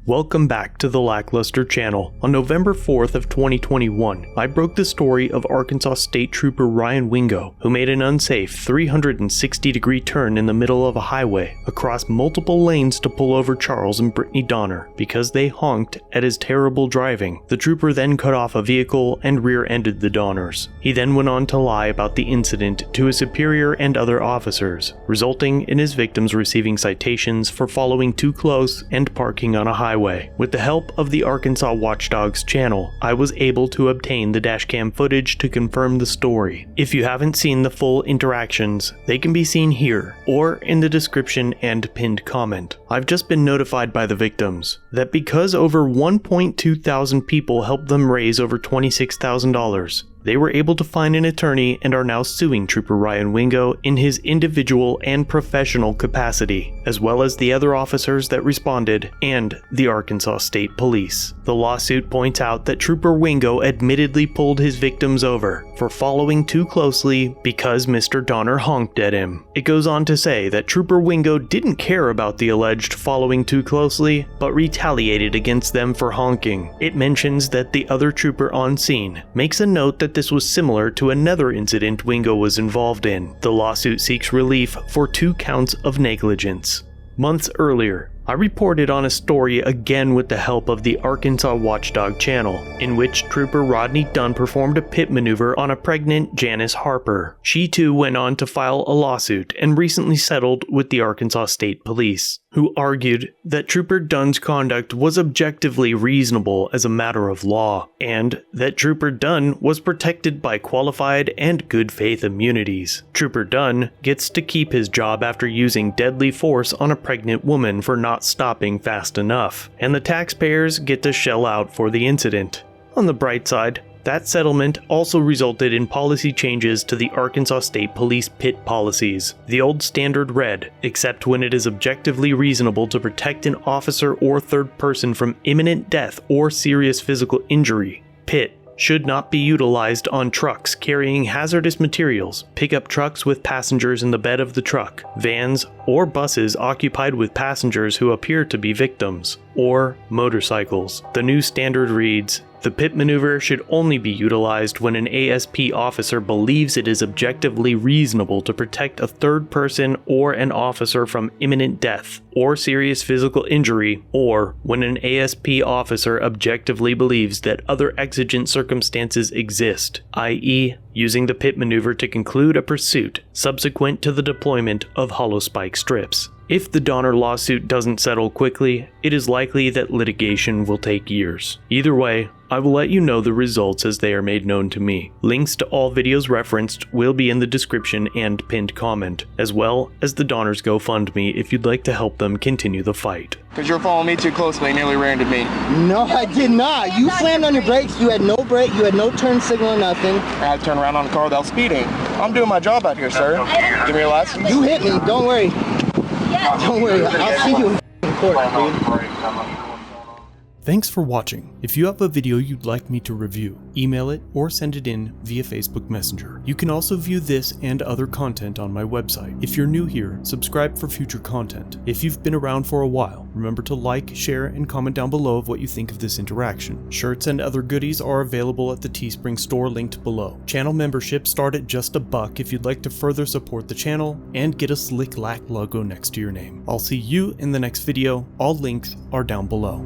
Welcome back to the Lackluster channel. On November 4th of 2021, I broke the story of Arkansas State Trooper Ryan Wingo, who made an unsafe 360-degree turn in the middle of a highway across multiple lanes to pull over Charles and Brittany Donner because they honked at his terrible driving. The trooper then cut off a vehicle and rear-ended the Donners. He then went on to lie about the incident to his superior and other officers, resulting in his victims receiving citations for following too close and parking on a highway. With the help of the Arkansas Watchdogs channel, I was able to obtain the dashcam footage to confirm the story. If you haven't seen the full interactions, they can be seen here or in the description and pinned comment. I've just been notified by the victims that because over 1.2 thousand people helped them raise over $26,000, they were able to find an attorney and are now suing Trooper Ryan Wingo in his individual and professional capacity, as well as the other officers that responded and the Arkansas State Police. The lawsuit points out that Trooper Wingo admittedly pulled his victims over for following too closely because Mr. Donner honked at him. It goes on to say that Trooper Wingo didn't care about the alleged following too closely, but retaliated against them for honking. It mentions that the other trooper on scene makes a note that this was similar to another incident Wingo was involved in. The lawsuit seeks relief for 2 counts of negligence. Months earlier, I reported on a story again with the help of the Arkansas Watchdog channel, in which Trooper Rodney Dunn performed a pit maneuver on a pregnant Janice Harper. She too went on to file a lawsuit and recently settled with the Arkansas State Police, who argued that Trooper Dunn's conduct was objectively reasonable as a matter of law, and that Trooper Dunn was protected by qualified and good faith immunities. Trooper Dunn gets to keep his job after using deadly force on a pregnant woman for not stopping fast enough, and the taxpayers get to shell out for the incident. On the bright side, that settlement also resulted in policy changes to the Arkansas State Police pit policies. The old standard read, except when it is objectively reasonable to protect an officer or third person from imminent death or serious physical injury, pit should not be utilized on trucks carrying hazardous materials, pickup trucks with passengers in the bed of the truck, vans or buses occupied with passengers who appear to be victims, or motorcycles. The new standard reads, the pit maneuver should only be utilized when an ASP officer believes it is objectively reasonable to protect a third person or an officer from imminent death or serious physical injury, or when an ASP officer objectively believes that other exigent circumstances exist, i.e., using the pit maneuver to conclude a pursuit subsequent to the deployment of hollow spike strips. If the Donner lawsuit doesn't settle quickly, it is likely that litigation will take years. Either way, I will let you know the results as they are made known to me. Links to all videos referenced will be in the description and pinned comment, as well as the Donner's GoFundMe if you'd like to help them continue the fight. Because you're following me too closely, nearly rear-ended me. No, I did not. You slammed on your brakes. You had no brake. You had no turn signal or nothing. I had to turn around on the car without speeding. I'm doing my job out here, sir. Give me your license. You hit me. Don't worry. Don't worry. I'll see you in court, dude. Thanks for watching. If you have a video you'd like me to review, email it or send it in via Facebook Messenger. You can also view this and other content on my website. If you're new here, subscribe for future content. If you've been around for a while, remember to like, share, and comment down below of what you think of this interaction. Shirts and other goodies are available at the Teespring store linked below. Channel memberships start at just $1 if you'd like to further support the channel and get a slick lack logo next to your name. I'll see you in the next video. All links are down below.